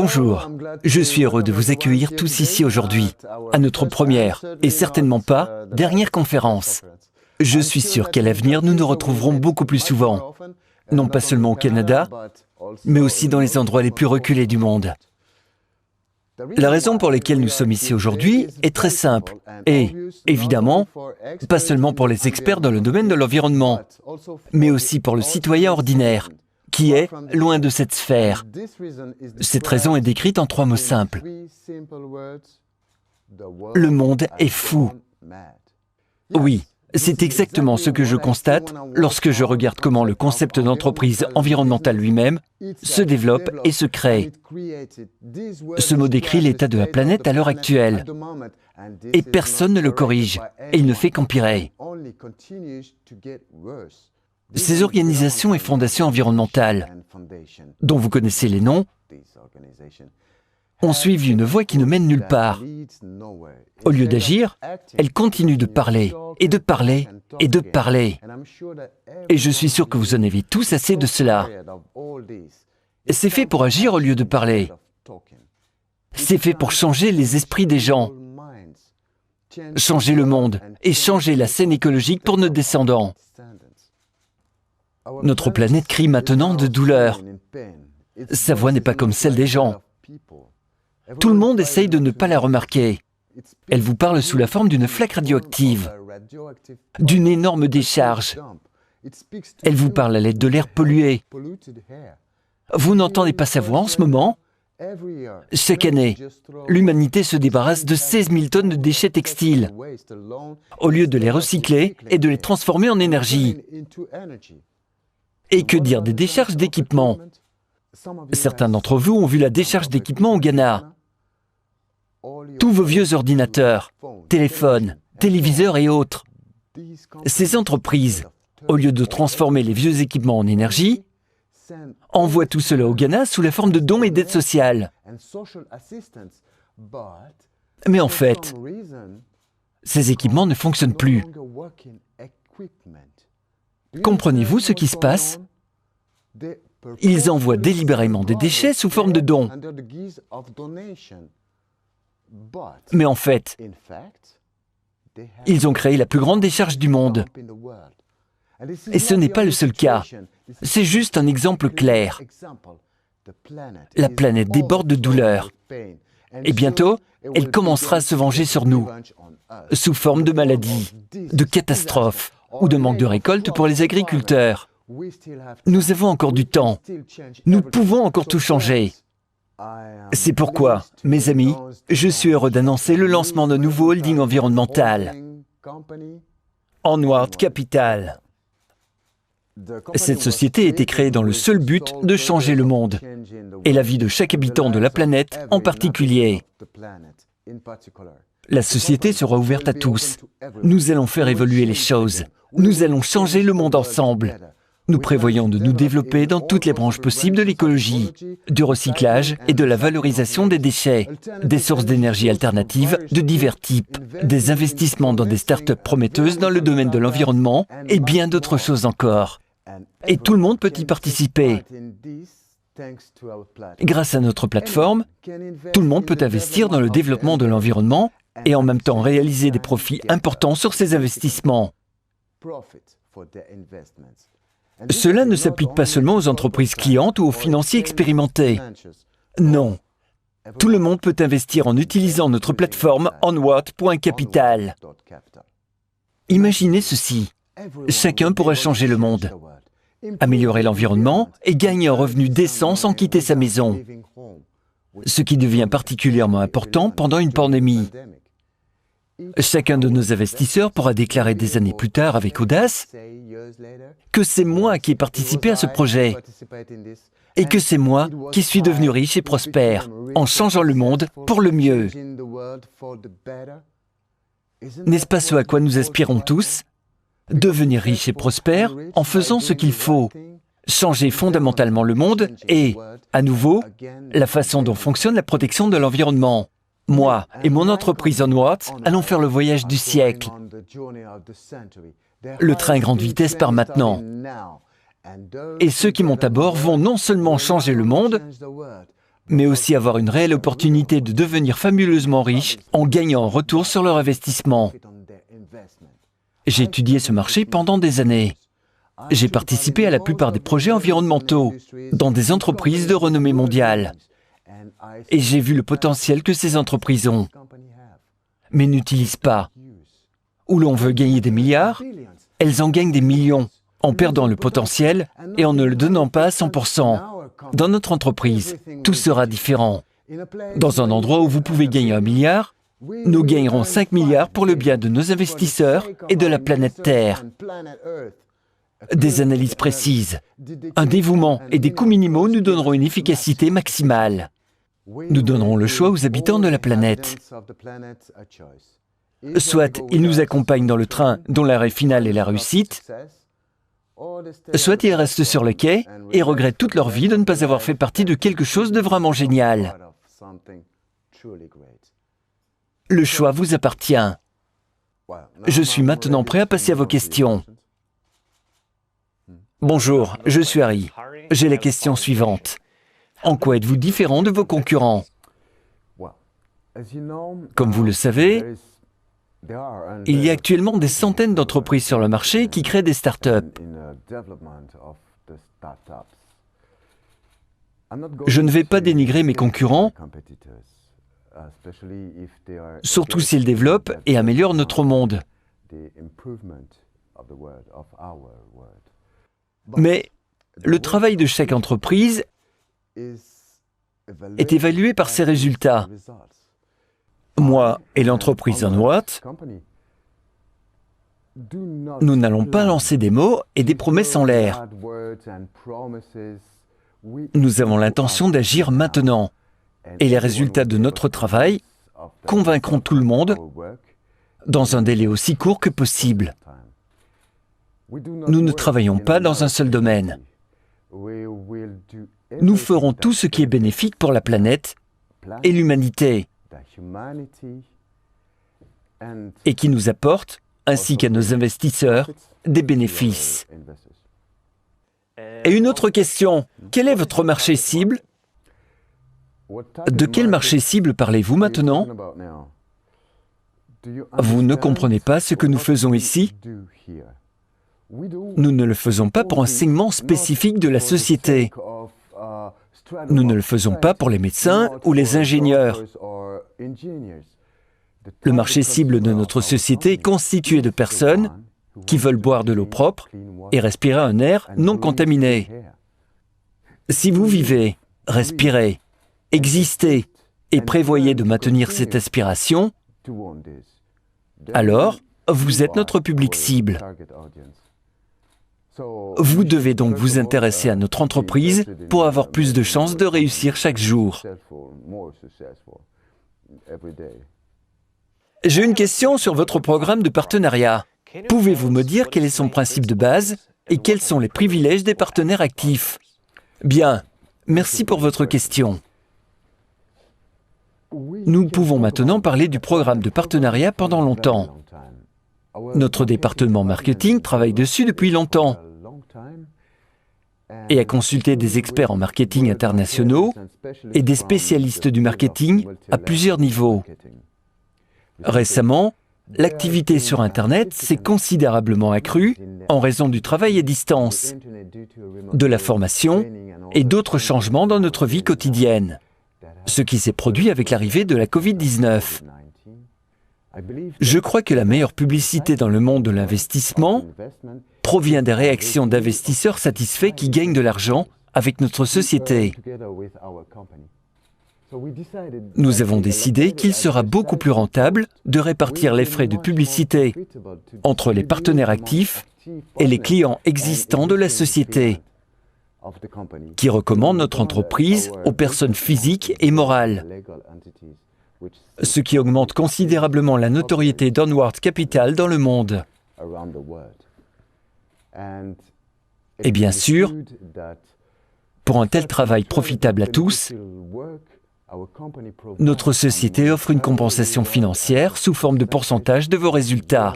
Bonjour, je suis heureux de vous accueillir tous ici aujourd'hui, à notre première, et certainement pas, dernière conférence. Je suis sûr qu'à l'avenir, nous nous retrouverons beaucoup plus souvent, non pas seulement au Canada, mais aussi dans les endroits les plus reculés du monde. La raison pour laquelle nous sommes ici aujourd'hui est très simple, et, évidemment, pas seulement pour les experts dans le domaine de l'environnement, mais aussi pour le citoyen ordinaire, qui est loin de cette sphère. Cette raison est décrite en 3 mots simples. Le monde est fou. Oui, c'est exactement ce que je constate lorsque je regarde comment le concept d'entreprise environnementale lui-même se développe et se crée. Ce mot décrit l'état de la planète à l'heure actuelle. Et personne ne le corrige, et il ne fait qu'empirer. Ces organisations et fondations environnementales, dont vous connaissez les noms, ont suivi une voie qui ne mène nulle part. Au lieu d'agir, elles continuent de parler, et de parler, et de parler. Et je suis sûr que vous en avez tous assez de cela. C'est fait pour agir au lieu de parler. C'est fait pour changer les esprits des gens, changer le monde et changer la scène écologique pour nos descendants. Notre planète crie maintenant de douleur. Sa voix n'est pas comme celle des gens. Tout le monde essaye de ne pas la remarquer. Elle vous parle sous la forme d'une flaque radioactive, d'une énorme décharge. Elle vous parle à l'aide de l'air pollué. Vous n'entendez pas sa voix en ce moment? Chaque année, l'humanité se débarrasse de 16 000 tonnes de déchets textiles, au lieu de les recycler et de les transformer en énergie. Et que dire des décharges d'équipements? Certains d'entre vous ont vu la décharge d'équipements au Ghana. Tous vos vieux ordinateurs, téléphones, téléviseurs et autres. Ces entreprises, au lieu de transformer les vieux équipements en énergie, envoient tout cela au Ghana sous la forme de dons et d'aides sociales. Mais en fait, ces équipements ne fonctionnent plus. Comprenez-vous ce qui se passe? Ils envoient délibérément des déchets sous forme de dons. Mais en fait, ils ont créé la plus grande décharge du monde. Et ce n'est pas le seul cas. C'est juste un exemple clair. La planète déborde de douleur. Et bientôt, elle commencera à se venger sur nous, sous forme de maladies, de catastrophes ou de manque de récolte pour les agriculteurs. Nous avons encore du temps. Nous pouvons encore tout changer. C'est pourquoi, mes amis, je suis heureux d'annoncer le lancement d'un nouveau holding environnemental, Onward Capital. Cette société a été créée dans le seul but de changer le monde, et la vie de chaque habitant de la planète en particulier. La société sera ouverte à tous. Nous allons faire évoluer les choses. Nous allons changer le monde ensemble. Nous prévoyons de nous développer dans toutes les branches possibles de l'écologie, du recyclage et de la valorisation des déchets, des sources d'énergie alternatives de divers types, des investissements dans des startups prometteuses dans le domaine de l'environnement et bien d'autres choses encore. Et tout le monde peut y participer. Grâce à notre plateforme, tout le monde peut investir dans le développement de l'environnement et en même temps réaliser des profits importants sur ces investissements. Cela ne s'applique pas seulement aux entreprises clientes ou aux financiers expérimentés. Non. Tout le monde peut investir en utilisant notre plateforme onward.capital. Imaginez ceci. Chacun pourra changer le monde, améliorer l'environnement et gagner un revenu décent sans quitter sa maison. Ce qui devient particulièrement important pendant une pandémie. Chacun de nos investisseurs pourra déclarer des années plus tard avec audace que c'est moi qui ai participé à ce projet et que c'est moi qui suis devenu riche et prospère en changeant le monde pour le mieux. N'est-ce pas ce à quoi nous aspirons tous? Devenir riche et prospère en faisant ce qu'il faut, changer fondamentalement le monde et, à nouveau, la façon dont fonctionne la protection de l'environnement. Moi et mon entreprise Onward allons faire le voyage du siècle. Le train grande vitesse part maintenant. Et ceux qui montent à bord vont non seulement changer le monde, mais aussi avoir une réelle opportunité de devenir fabuleusement riches en gagnant en retour sur leur investissement. J'ai étudié ce marché pendant des années. J'ai participé à la plupart des projets environnementaux dans des entreprises de renommée mondiale. Et j'ai vu le potentiel que ces entreprises ont, mais n'utilisent pas. Où l'on veut gagner des milliards, elles en gagnent des millions, en perdant le potentiel et en ne le donnant pas à 100%. Dans notre entreprise, tout sera différent. Dans un endroit où vous pouvez gagner 1 milliard, nous gagnerons 5 milliards pour le bien de nos investisseurs et de la planète Terre. Des analyses précises, un dévouement et des coûts minimaux nous donneront une efficacité maximale. Nous donnerons le choix aux habitants de la planète. Soit ils nous accompagnent dans le train dont l'arrêt final est la réussite, soit ils restent sur le quai et regrettent toute leur vie de ne pas avoir fait partie de quelque chose de vraiment génial. Le choix vous appartient. Je suis maintenant prêt à passer à vos questions. Bonjour, je suis Harry. J'ai la question suivante. En quoi êtes-vous différent de vos concurrents? Comme vous le savez, il y a actuellement des centaines d'entreprises sur le marché qui créent des startups. Je ne vais pas dénigrer mes concurrents, surtout s'ils développent et améliorent notre monde. Mais le travail de chaque entreprise est évalué par ses résultats. Moi et l'entreprise Onward, nous n'allons pas lancer des mots et des promesses en l'air. Nous avons l'intention d'agir maintenant. Et les résultats de notre travail convaincront tout le monde dans un délai aussi court que possible. Nous ne travaillons pas dans un seul domaine. Nous ferons tout ce qui est bénéfique pour la planète et l'humanité, et qui nous apporte, ainsi qu'à nos investisseurs, des bénéfices. Et une autre question, quel est votre marché cible? De quel marché cible parlez-vous maintenant? Vous ne comprenez pas ce que nous faisons ici? Nous ne le faisons pas pour un segment spécifique de la société. Nous ne le faisons pas pour les médecins ou les ingénieurs. Le marché cible de notre société est constitué de personnes qui veulent boire de l'eau propre et respirer un air non contaminé. Si vous vivez, respirez, existez et prévoyez de maintenir cette aspiration, alors vous êtes notre public cible. Vous devez donc vous intéresser à notre entreprise pour avoir plus de chances de réussir chaque jour. J'ai une question sur votre programme de partenariat. Pouvez-vous me dire quel est son principe de base et quels sont les privilèges des partenaires actifs? Bien, merci pour votre question. Nous pouvons maintenant parler du programme de partenariat pendant longtemps. Notre département marketing travaille dessus depuis longtemps et a consulté des experts en marketing internationaux et des spécialistes du marketing à plusieurs niveaux. Récemment, l'activité sur Internet s'est considérablement accrue en raison du travail à distance, de la formation et d'autres changements dans notre vie quotidienne, ce qui s'est produit avec l'arrivée de la Covid-19. Je crois que la meilleure publicité dans le monde de l'investissement provient des réactions d'investisseurs satisfaits qui gagnent de l'argent avec notre société. Nous avons décidé qu'il sera beaucoup plus rentable de répartir les frais de publicité entre les partenaires actifs et les clients existants de la société, qui recommandent notre entreprise aux personnes physiques et morales, ce qui augmente considérablement la notoriété d'Onward Capital dans le monde. Et bien sûr, pour un tel travail profitable à tous, notre société offre une compensation financière sous forme de pourcentage de vos résultats.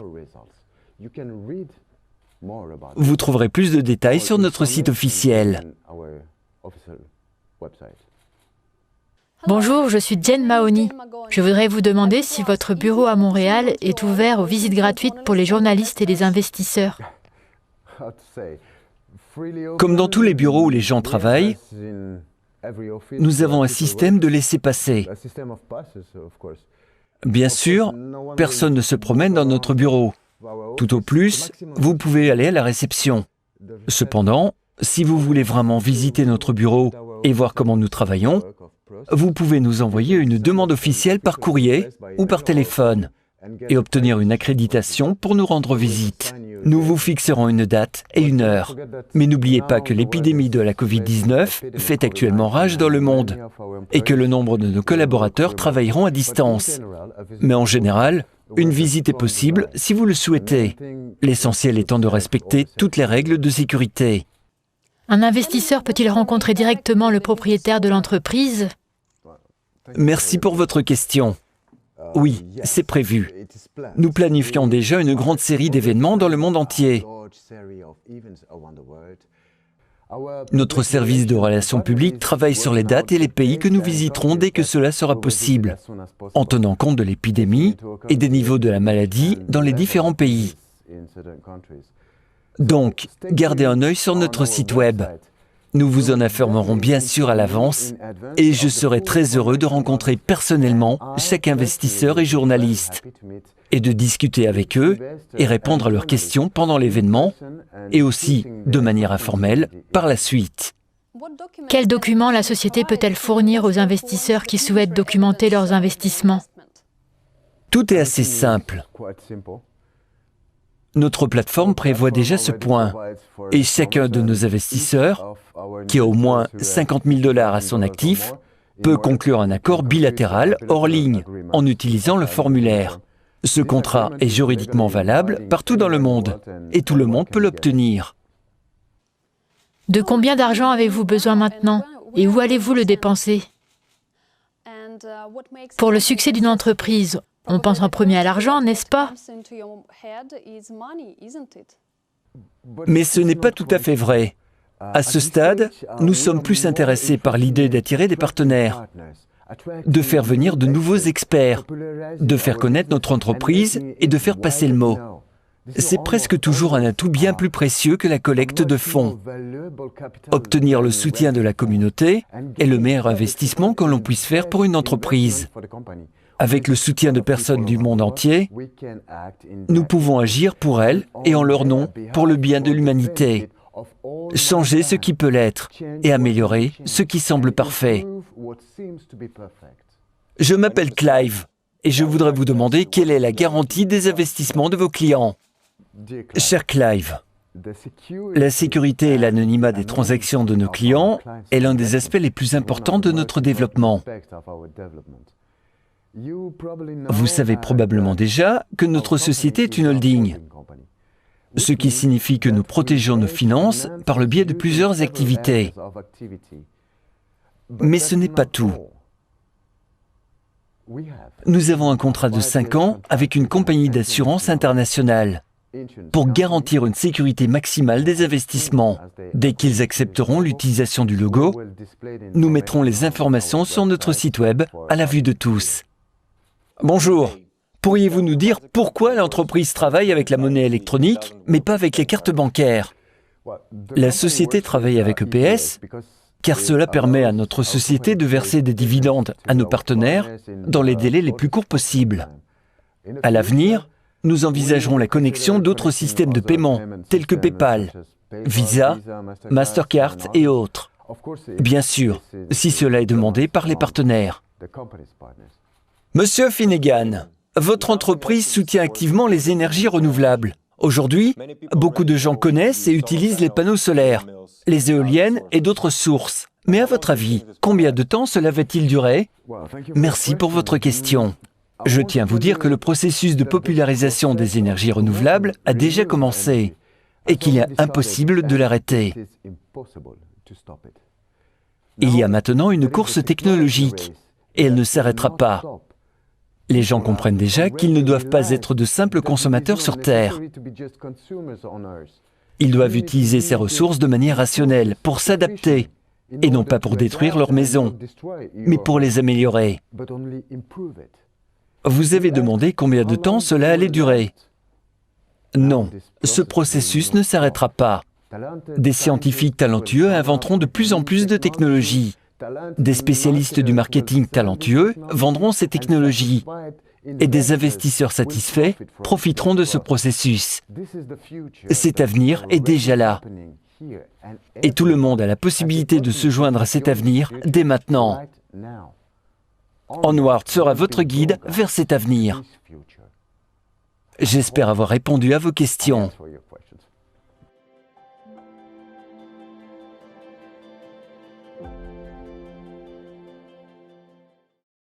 Vous trouverez plus de détails sur notre site officiel. Bonjour, je suis Jen Mahoney. Je voudrais vous demander si votre bureau à Montréal est ouvert aux visites gratuites pour les journalistes et les investisseurs. Comme dans tous les bureaux où les gens travaillent, nous avons un système de laissez-passer. Bien sûr, personne ne se promène dans notre bureau. Tout au plus, vous pouvez aller à la réception. Cependant, si vous voulez vraiment visiter notre bureau et voir comment nous travaillons, vous pouvez nous envoyer une demande officielle par courrier ou par téléphone et obtenir une accréditation pour nous rendre visite. Nous vous fixerons une date et une heure. Mais n'oubliez pas que l'épidémie de la Covid-19 fait actuellement rage dans le monde et que le nombre de nos collaborateurs travailleront à distance. Mais en général, une visite est possible si vous le souhaitez, l'essentiel étant de respecter toutes les règles de sécurité. Un investisseur peut-il rencontrer directement le propriétaire de l'entreprise? Merci pour votre question. Oui, c'est prévu. Nous planifions déjà une grande série d'événements dans le monde entier. Notre service de relations publiques travaille sur les dates et les pays que nous visiterons dès que cela sera possible, en tenant compte de l'épidémie et des niveaux de la maladie dans les différents pays. Donc, gardez un œil sur notre site web. Nous vous en informerons bien sûr à l'avance et je serai très heureux de rencontrer personnellement chaque investisseur et journaliste et de discuter avec eux et répondre à leurs questions pendant l'événement et aussi, de manière informelle, par la suite. Quels documents la société peut-elle fournir aux investisseurs qui souhaitent documenter leurs investissements? Tout est assez simple. Notre plateforme prévoit déjà ce point et chacun de nos investisseurs, qui a au moins 50 000 $ à son actif, peut conclure un accord bilatéral hors ligne en utilisant le formulaire. Ce contrat est juridiquement valable partout dans le monde et tout le monde peut l'obtenir. De combien d'argent avez-vous besoin maintenant et où allez-vous le dépenser? Pour le succès d'une entreprise, on pense en premier à l'argent, n'est-ce pas? Mais ce n'est pas tout à fait vrai. À ce stade, nous sommes plus intéressés par l'idée d'attirer des partenaires, de faire venir de nouveaux experts, de faire connaître notre entreprise et de faire passer le mot. C'est presque toujours un atout bien plus précieux que la collecte de fonds. Obtenir le soutien de la communauté est le meilleur investissement que l'on puisse faire pour une entreprise. Avec le soutien de personnes du monde entier, nous pouvons agir pour elles et en leur nom pour le bien de l'humanité. Changer ce qui peut l'être et améliorer ce qui semble parfait. Je m'appelle Clive et je voudrais vous demander quelle est la garantie des investissements de vos clients. Cher Clive, la sécurité et l'anonymat des transactions de nos clients est l'un des aspects les plus importants de notre développement. Vous savez probablement déjà que notre société est une holding, ce qui signifie que nous protégeons nos finances par le biais de plusieurs activités. Mais ce n'est pas tout. Nous avons un contrat de 5 ans avec une compagnie d'assurance internationale pour garantir une sécurité maximale des investissements. Dès qu'ils accepteront l'utilisation du logo, nous mettrons les informations sur notre site web à la vue de tous. Bonjour, pourriez-vous nous dire pourquoi l'entreprise travaille avec la monnaie électronique, mais pas avec les cartes bancaires? La société travaille avec EPS, car cela permet à notre société de verser des dividendes à nos partenaires dans les délais les plus courts possibles. À l'avenir, nous envisagerons la connexion d'autres systèmes de paiement, tels que PayPal, Visa, Mastercard et autres. Bien sûr, si cela est demandé par les partenaires. Monsieur Finnegan, votre entreprise soutient activement les énergies renouvelables. Aujourd'hui, beaucoup de gens connaissent et utilisent les panneaux solaires, les éoliennes et d'autres sources. Mais à votre avis, combien de temps cela va-t-il durer? Merci pour votre question. Je tiens à vous dire que le processus de popularisation des énergies renouvelables a déjà commencé et qu'il est impossible de l'arrêter. Il y a maintenant une course technologique et elle ne s'arrêtera pas. Les gens comprennent déjà qu'ils ne doivent pas être de simples consommateurs sur Terre. Ils doivent utiliser ces ressources de manière rationnelle pour s'adapter et non pas pour détruire leurs maisons, mais pour les améliorer. Vous avez demandé combien de temps cela allait durer. Non, ce processus ne s'arrêtera pas. Des scientifiques talentueux inventeront de plus en plus de technologies. Des spécialistes du marketing talentueux vendront ces technologies. Et des investisseurs satisfaits profiteront de ce processus. Cet avenir est déjà là. Et tout le monde a la possibilité de se joindre à cet avenir dès maintenant. Onward sera votre guide vers cet avenir. J'espère avoir répondu à vos questions.